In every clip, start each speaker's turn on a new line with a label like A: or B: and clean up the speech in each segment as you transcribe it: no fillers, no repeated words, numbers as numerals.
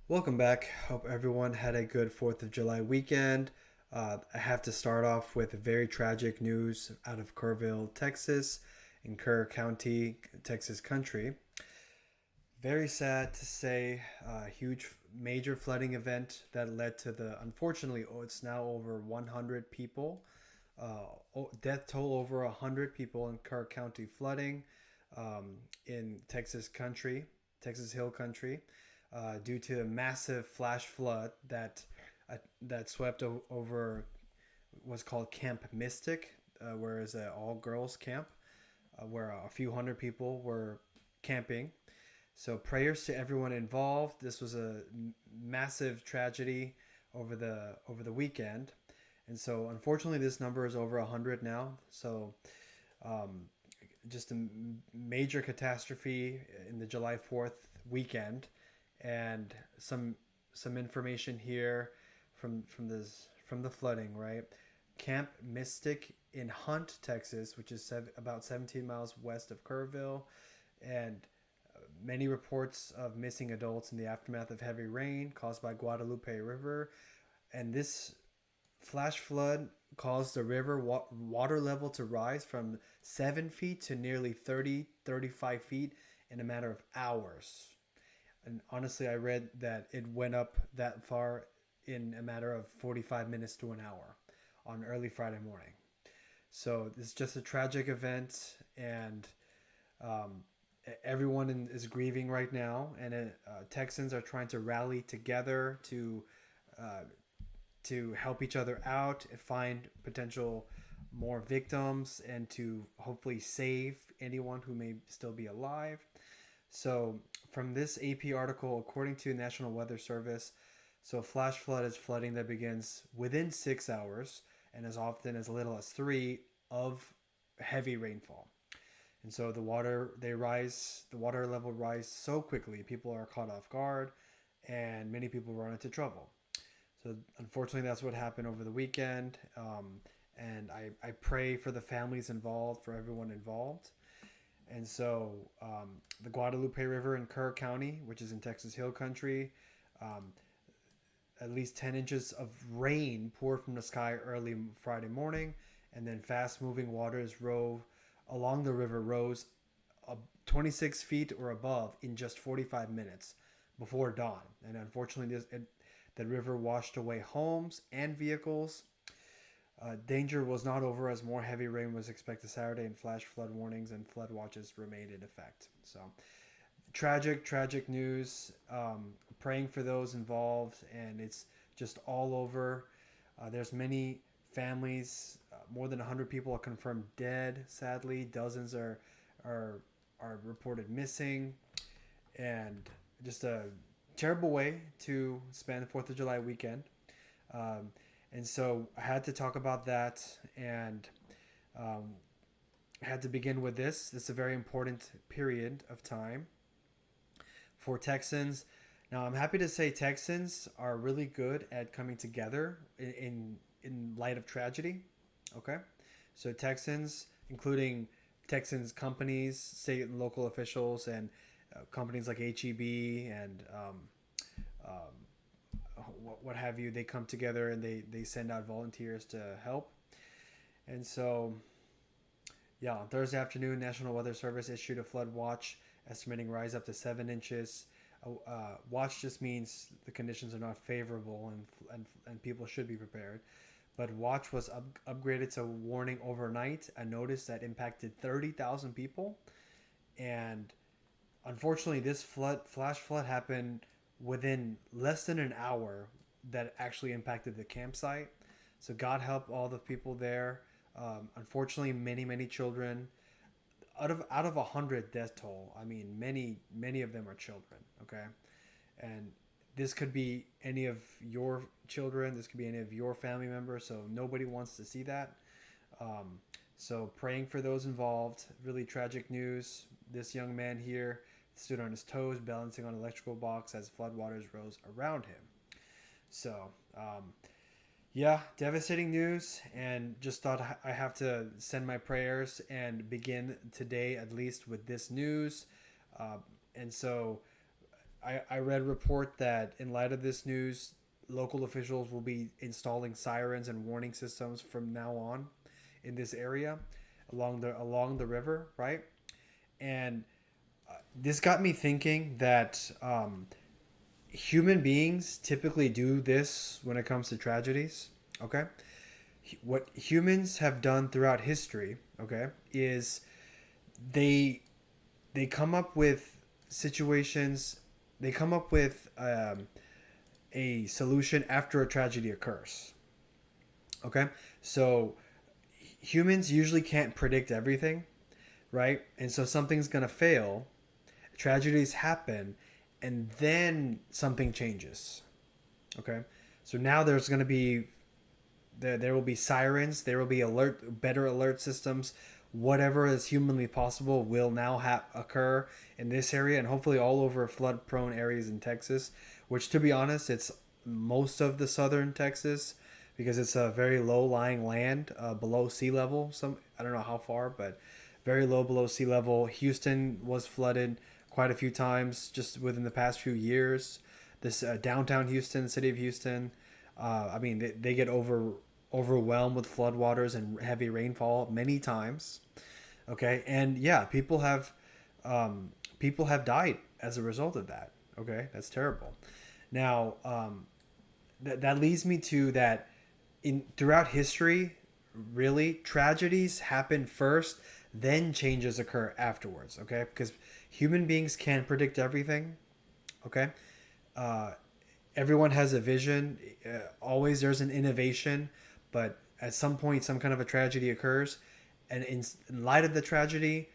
A: Welcome back. Hope everyone had a good 4th of July weekend. I have to start off with very tragic news out of Kerrville, Texas, in Kerr County, Texas country. Very sad to say, huge major flooding event that led to unfortunately, it's now over 100 people. Death toll over 100 people in Kerr County flooding in Texas Hill Country, due to a massive flash flood that swept over was called Camp Mystic, where is an all girls camp, where a few hundred people were camping. So prayers to everyone involved. This was a massive tragedy over the weekend, and so unfortunately this number is over 100 now. So um, just a major catastrophe in the July 4th weekend, and some information here from the flooding. Right, Camp Mystic in Hunt, Texas, which is about 17 miles west of Kerrville, and many reports of missing adults in the aftermath of heavy rain caused by Guadalupe River, and this flash flood caused the river water level to rise from 7 feet to nearly 35 feet in a matter of hours. And honestly, I read that it went up that far in a matter of 45 minutes to an hour on early Friday morning. So it's just a tragic event, and um, everyone is grieving right now, and Texans are trying to rally together uh, to help each other out, find potential more victims, and to hopefully save anyone who may still be alive. So, from this AP article, according to National Weather Service, so flash flood is flooding that begins within 6 hours and as often as little as three of heavy rainfall. And so the water level rise so quickly, people are caught off guard, and many people run into trouble. So unfortunately, that's what happened over the weekend. And I pray for the families involved, for everyone involved. And so the Guadalupe River in Kerr County, which is in Texas Hill Country, um, at least 10 inches of rain poured from the sky early Friday morning, and then fast moving waters along the river rose 26 feet or above in just 45 minutes before dawn. And unfortunately, the river washed away homes and vehicles. Danger was not over as more heavy rain was expected Saturday, and flash flood warnings and flood watches remained in effect. So, tragic news. Praying for those involved, and it's just all over. There's many families. More than 100 people are confirmed dead. Sadly, dozens are are reported missing, and just a terrible way to spend the 4th of July weekend. Um, and so I had to talk about that, and um, I had to begin with this. This is a very important period of time for Texans. Now, I'm happy to say Texans are really good at coming together in light of tragedy. Okay, so Texans, including Texans companies, state and local officials, and companies like HEB and what have you, they come together and they send out volunteers to help. And so, yeah, on Thursday afternoon, National Weather Service issued a flood watch, estimating rise up to 7 inches. Watch just means the conditions are not favorable, and people should be prepared. But watch was upgraded to warning overnight, a notice that impacted 30,000 people. And unfortunately, this flash flood happened within less than an hour that actually impacted the campsite. So God help all the people there. Unfortunately, many children. Out of 100 death toll, I mean, many of them are children. Okay, and this could be any of your children. This could be any of your family members. So nobody wants to see that. Um, so praying for those involved. Really tragic news. This young man here stood on his toes, balancing on an electrical box as floodwaters rose around him. So, yeah, devastating news, and just thought I have to send my prayers and begin today at least with this news. Uh, and so I read a report that in light of this news, local officials will be installing sirens and warning systems from now on in this area along the river, right? And this got me thinking that human beings typically do this when it comes to tragedies. Okay, what humans have done throughout history, okay, is they they come up with situations. They come up with a solution after a tragedy occurs. Okay, so humans usually can't predict everything, right? And so something's gonna fail. Tragedies happen, and then something changes. Okay, so now there's gonna be there will be sirens, there will be better alert systems. Whatever is humanly possible will now occur in this area and hopefully all over flood prone areas in Texas, which, to be honest, it's most of the southern Texas because it's a very low lying land below sea level. I don't know how far, but very low below sea level. Houston was flooded quite a few times just within the past few years. This downtown Houston, city of Houston, I mean, they get overwhelmed with floodwaters and heavy rainfall many times. Okay, and yeah, people have died as a result of that. Okay, that's terrible. Now, that leads me to that in throughout history, really tragedies happen first, then changes occur afterwards. Okay, because human beings can't predict everything. Okay, uh, everyone has a vision. Always there's an innovation, but at some point, some kind of a tragedy occurs, and in light of the tragedy,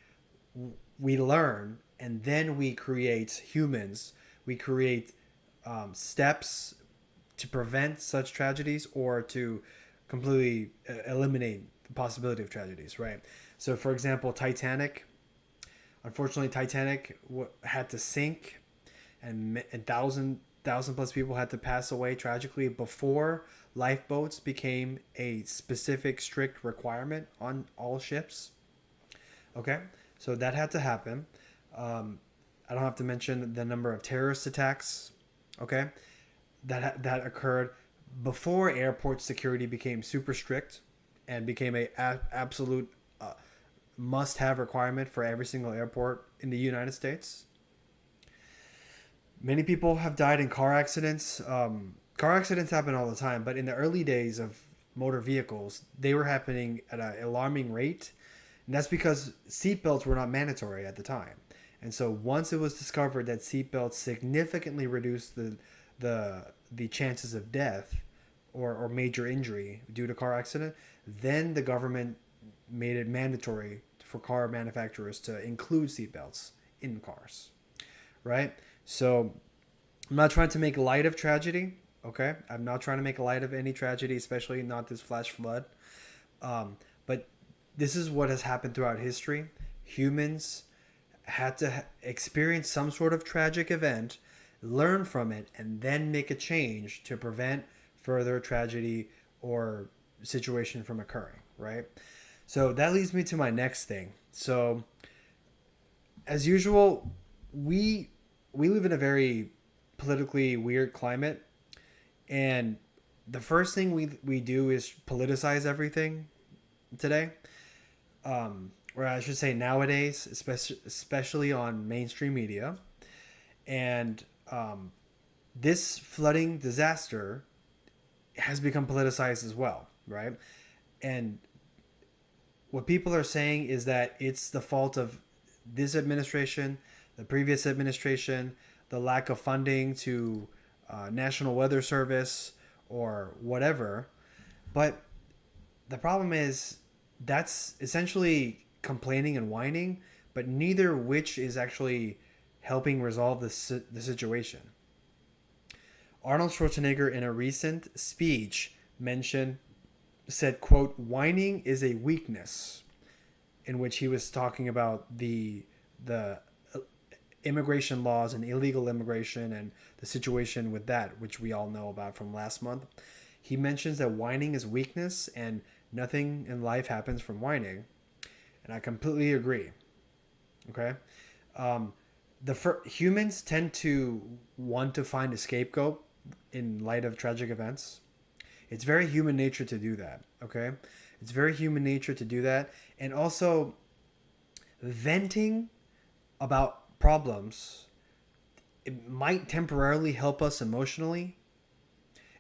A: we learn, and then we create humans. We create steps to prevent such tragedies or to completely eliminate the possibility of tragedies. Right. So, for example, Titanic. Unfortunately, Titanic had to sink, and thousand plus people had to pass away tragically before lifeboats became a specific strict requirement on all ships. Okay, so that had to happen. I don't have to mention the number of terrorist attacks. Okay, that occurred before airport security became super strict and became a absolute must-have requirement for every single airport in the United States. Many people have died in car accidents. Car accidents happen all the time, but in the early days of motor vehicles, they were happening at an alarming rate. And that's because seatbelts were not mandatory at the time. And so once it was discovered that seatbelts significantly reduced the chances of death or major injury due to car accident, then the government made it mandatory for car manufacturers to include seatbelts in cars, right? So I'm not trying to make light of tragedy. Okay, I'm not trying to make light of any tragedy, especially not this flash flood. But this is what has happened throughout history. Humans had to experience some sort of tragic event, learn from it, and then make a change to prevent further tragedy or situation from occurring. Right. So that leads me to my next thing. So, as usual, we we live in a very politically weird climate, and the first thing we do is politicize everything today. Or I should say nowadays, especially on mainstream media. And this flooding disaster has become politicized as well, right? And what people are saying is that it's the fault of this administration, the previous administration, the lack of funding to National Weather Service or whatever. But the problem is that's essentially complaining and whining, but neither which is actually helping resolve the situation. Arnold Schwarzenegger, in a recent speech, said, quote, whining is a weakness, in which he was talking about the immigration laws and illegal immigration and the situation with that, which we all know about from last month. He mentions that whining is weakness and nothing in life happens from whining. And I completely agree. Okay. humans tend to want to find a scapegoat in light of tragic events. It's very human nature to do that. Okay, it's very human nature to do that, and also venting about problems. It might temporarily help us emotionally.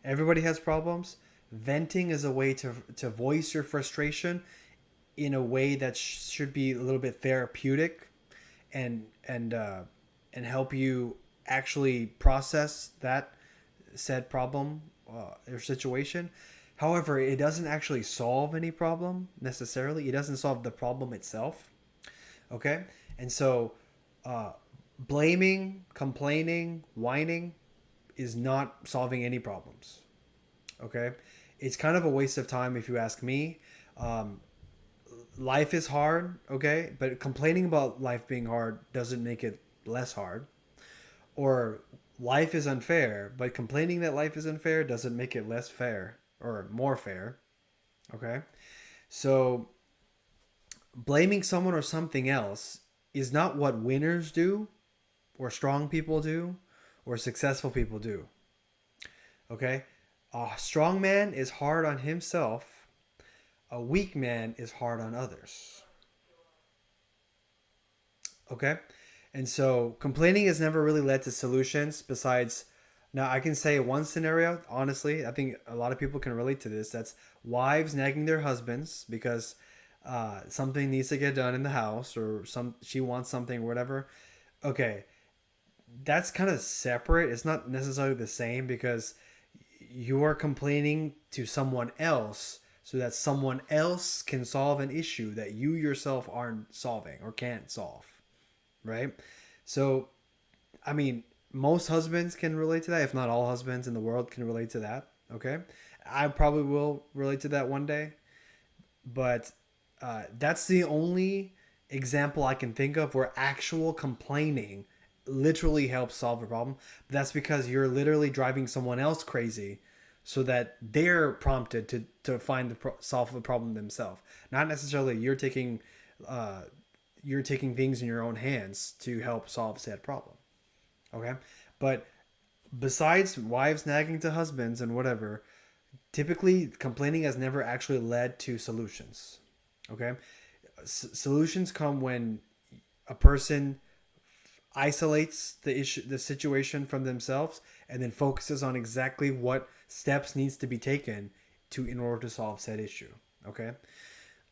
A: Everybody has problems. Venting is a way to voice your frustration in a way that should be a little bit therapeutic and help you actually process that said problem or situation. However, it doesn't actually solve any problem necessarily. It doesn't solve the problem itself. Okay, and so uh, blaming, complaining, whining is not solving any problems. Okay, it's kind of a waste of time if you ask me. Um, Life is hard, okay, but complaining about life being hard doesn't make it less hard. Or life is unfair, but complaining that life is unfair doesn't make it less fair or more fair. Okay, so blaming someone or something else is not what winners do, or strong people do, or successful people do. Okay, a strong man is hard on himself. A weak man is hard on others. Okay, and so complaining has never really led to solutions. Besides, now I can say one scenario. Honestly, I think a lot of people can relate to this. That's wives nagging their husbands because something needs to get done in the house, or she wants something or whatever. Okay, that's kind of separate. It's not necessarily the same because you are complaining to someone else so that someone else can solve an issue that you yourself aren't solving or can't solve, right? So, I mean, most husbands can relate to that, if not all husbands in the world can relate to that, okay? I probably will relate to that one day, but that's the only example I can think of where actual complaining literally helps solve a problem. But that's because you're literally driving someone else crazy so that they're prompted to find solve the problem themselves. Not necessarily uh, you're taking things in your own hands to help solve said problem. Okay, but besides wives nagging to husbands and whatever, typically complaining has never actually led to solutions. Okay, solutions come when a person isolates the situation from themselves, and then focuses on exactly what steps needs to be taken in order to solve said issue. Okay,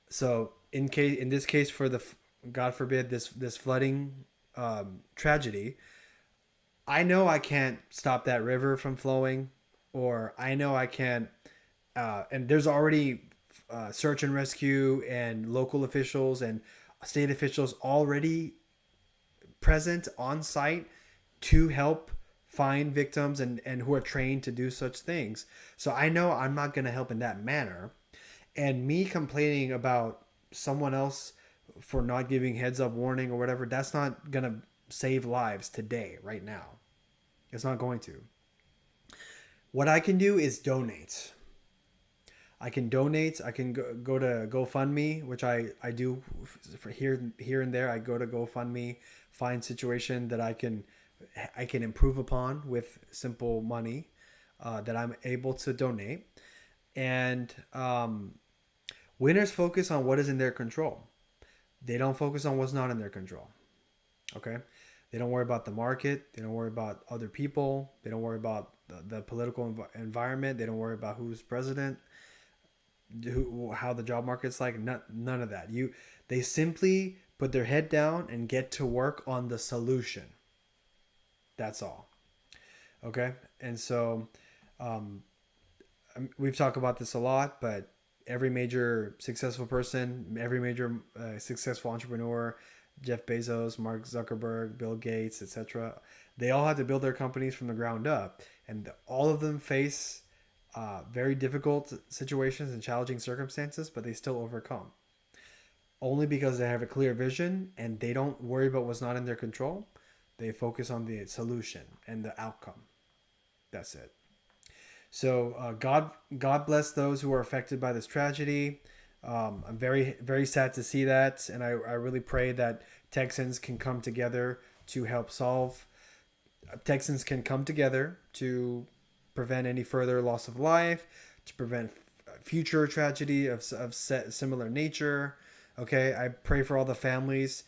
A: so in this case for the God forbid this flooding tragedy, I know I can't stop that river from flowing, or I know I can't. And there's already search and rescue and local officials and state officials already present on site to help find victims and who are trained to do such things. So I know I'm not going to help in that manner. And me complaining about someone else for not giving heads up warning or whatever, that's not going to save lives today, right now. It's not going to. What I can do is donate. I can donate. I can go to GoFundMe, which I do for here and there. I go to GoFundMe, find situation that I can improve upon with simple money that I'm able to donate. And winners focus on what is in their control. They don't focus on what's not in their control. Okay, they don't worry about the market. They don't worry about other people. They don't worry about the political environment. They don't worry about who's president, how the job market's like. None of that. They simply put their head down and get to work on the solution. That's all. Okay, and so we've talked about this a lot, but every major successful person, every major successful entrepreneur, Jeff Bezos, Mark Zuckerberg, Bill Gates, etc., they all had to build their companies from the ground up, and all of them face very difficult situations and challenging circumstances, but they still overcome. Only because they have a clear vision and they don't worry about what's not in their control. They focus on the solution and the outcome. That's it. So God bless those who are affected by this tragedy. I'm very sad to see that, and I really pray that Texans can come together to help solve. Texans can come together to prevent any further loss of life, to prevent future tragedy of similar nature. Okay, I pray for all the families.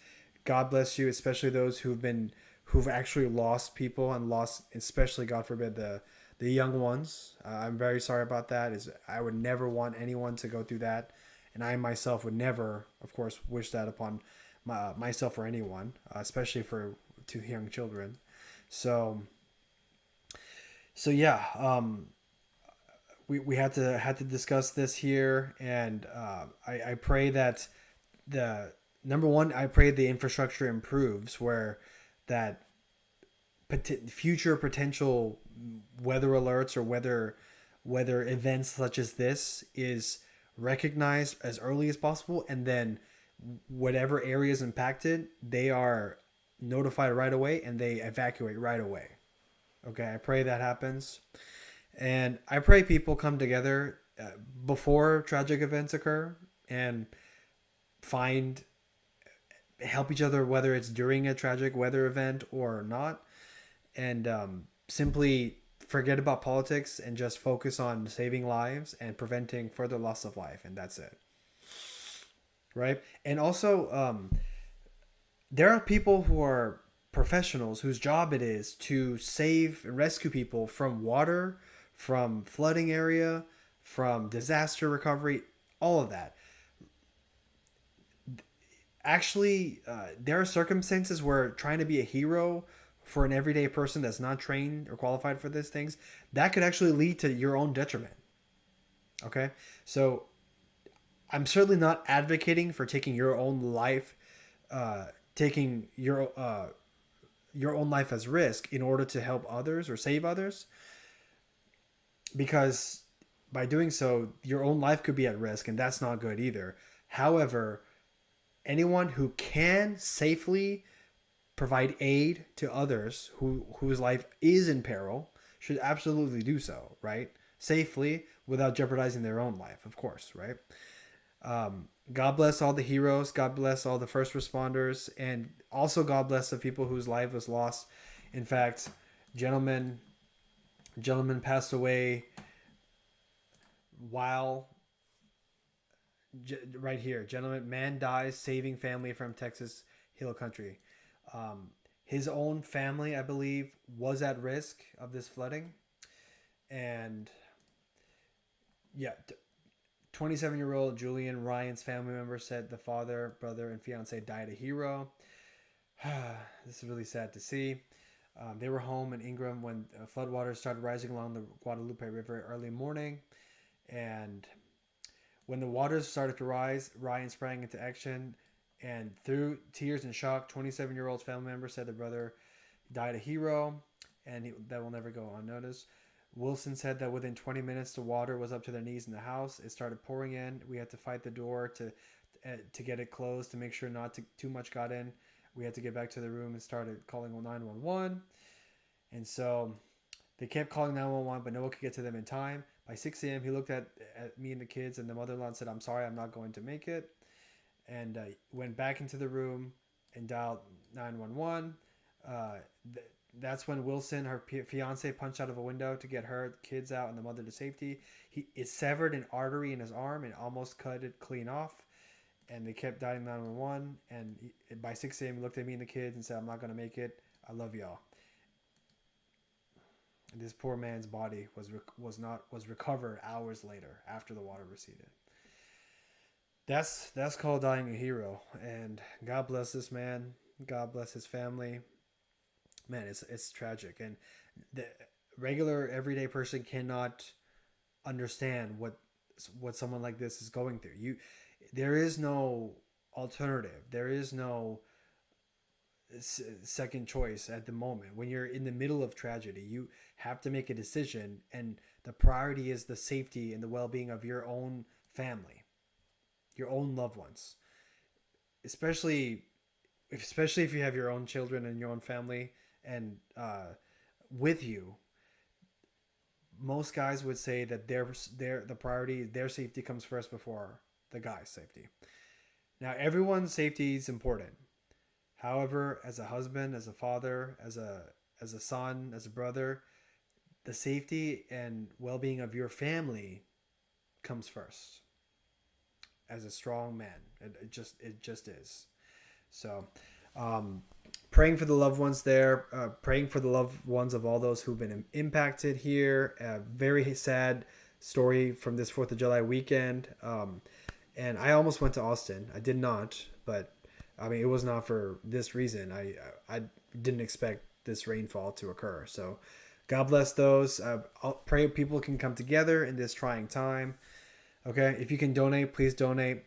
A: God bless you, especially those who've actually lost people and lost, especially God forbid the young ones. I'm very sorry about that. Is I would never want anyone to go through that, and I myself would never, of course, wish that upon myself or anyone, especially for two young children. So yeah, we had to discuss this here, and I pray that the number one, I pray the infrastructure improves where that future potential weather alerts or weather events such as this is recognized as early as possible, and then whatever area is impacted, they are notified right away and they evacuate right away. Okay, I pray that happens. And I pray people come together before tragic events occur and find help each other, whether it's during a tragic weather event or not, and simply forget about politics and just focus on saving lives and preventing further loss of life, and that's it. Right? And also, there are people who are professionals whose job it is to save and rescue people from water, from flooding area, from disaster recovery, all of that. Actually, there are circumstances where trying to be a hero for an everyday person that's not trained or qualified for these things, that could actually lead to your own detriment. Okay? So I'm certainly not advocating for taking your own life, taking your own life as risk in order to help others or save others, because by doing so, your own life could be at risk, and that's not good either. However, anyone who can safely provide aid to others whose life is in peril should absolutely do so, right? Safely without jeopardizing their own life, of course, right? God bless all the heroes. God bless all the first responders, and also God bless the people whose life was lost. In fact, gentleman passed away while right here, gentleman, man dies saving family from Texas Hill Country. Um, his own family, I believe, was at risk of this flooding, and yeah, 27-year-old Julian Ryan's family member said the father, brother, and fiance died a hero. This is really sad to see. They were home in Ingram when floodwaters started rising along the Guadalupe River early morning, and when the waters started to rise, Ryan sprang into action, and through tears and shock, 27-year-old family member said the brother died a hero, and that will never go unnoticed. Wilson said that within 20 minutes, the water was up to their knees in the house. It started pouring in. We had to fight the door to get it closed to make sure too much got in. We had to get back to the room and started calling 911. And so they kept calling 911, but no one could get to them in time. By 6 a.m., he looked at me and the kids, and the mother-in-law and said, "I'm sorry, I'm not going to make it." And went back into the room and dialed 911. That's when Wilson, her fiance, punched out of a window to get her kids out and the mother to safety. It severed an artery in his arm and almost cut it clean off. And they kept dialing 911. And by 6 a.m., he looked at me and the kids and said, "I'm not going to make it. I love y'all." And this poor man's body was recovered hours later after the water receded. That's called dying a hero. And God bless this man. God bless his family. Man, it's tragic, and the regular everyday person cannot understand what someone like this is going through. There is no alternative. There is no second choice at the moment. When you're in the middle of tragedy, you have to make a decision, and the priority is the safety and the well-being of your own family, your own loved ones, especially if you have your own children and your own family and with you. Most guys would say that the priority, their safety comes first before the guy's safety. Now, everyone's safety is important. However, as a husband, as a father, as a son, as a brother, the safety and well-being of your family comes first. As a strong man, it just is. So, um, praying for the loved ones there, praying for the loved ones of all those who've been impacted here. Very sad story from this 4th of July weekend. And I almost went to Austin. I did not, but I mean, it was not for this reason. I didn't expect this rainfall to occur. So, God bless those. I'll pray people can come together in this trying time. Okay, if you can donate, please donate.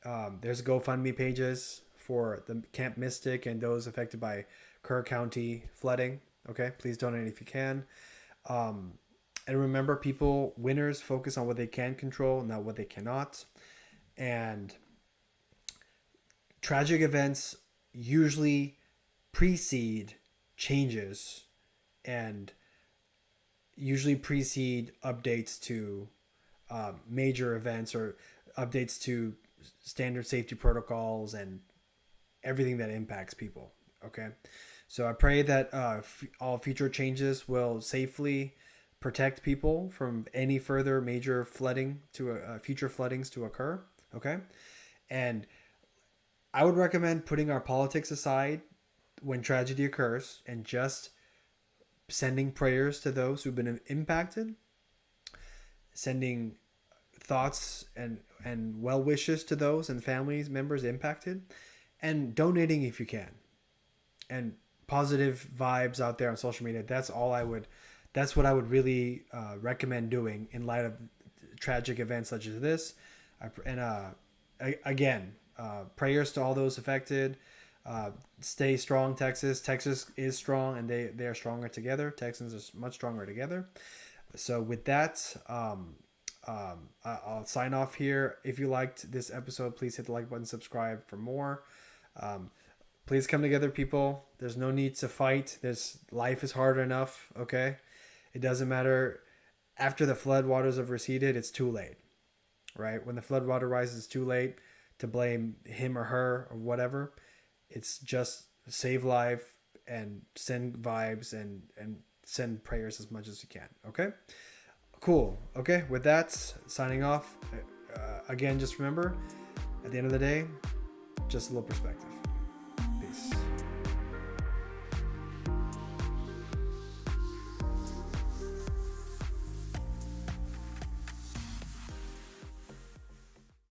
A: There's GoFundMe pages for the Camp Mystic and those affected by Kerr County flooding. Okay, please donate if you can. And remember, winners focus on what they can control, not what they cannot. And tragic events usually precede changes and usually precede updates to major events or updates to standard safety protocols and everything that impacts people. Okay, so I pray that all future changes will safely protect people from any further major flooding to future floodings to occur. Okay, and I would recommend putting our politics aside when tragedy occurs and just sending prayers to those who've been impacted, sending thoughts and well wishes to those and families members impacted, and donating if you can, and positive vibes out there on social media. That's what I would really recommend doing in light of tragic events such as this. Again, prayers to all those affected. Stay strong, Texas. Texas is strong, and they are stronger together. Texans are much stronger together. So with that, I'll sign off here. If you liked this episode, please hit the like button, subscribe for more. Please come together, people. There's no need to fight. Life is hard enough. Okay, it doesn't matter. After the flood waters have receded, it's too late. Right? When the flood water rises, it's too late to blame him or her or whatever. It's just save life and send vibes and send prayers as much as you can. Okay? Cool. Okay, with that, signing off. Again, just remember, at the end of the day, just a little perspective.